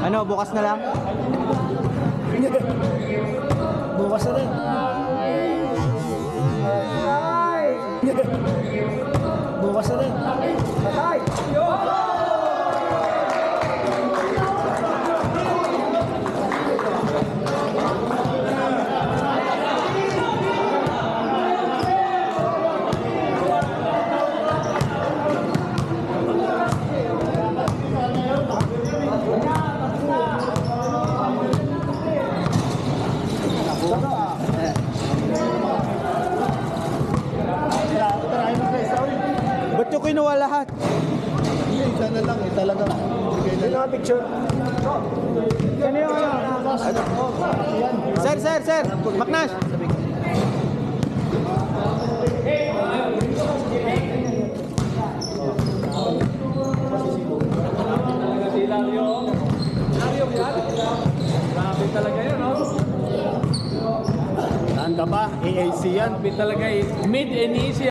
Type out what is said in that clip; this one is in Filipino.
Ano, bukas na lang? Bukas na rin. Bukas na rin. Patay! Ba't nyo kinuha lahat? Hindi, isa na lang eh. Talagang hindi na picture. Ano yung Sir, sir, sir! Macnash! Grabe talaga yun, no? Saan ka ba? AAC yan. Grabe talaga eh. Mid and easy.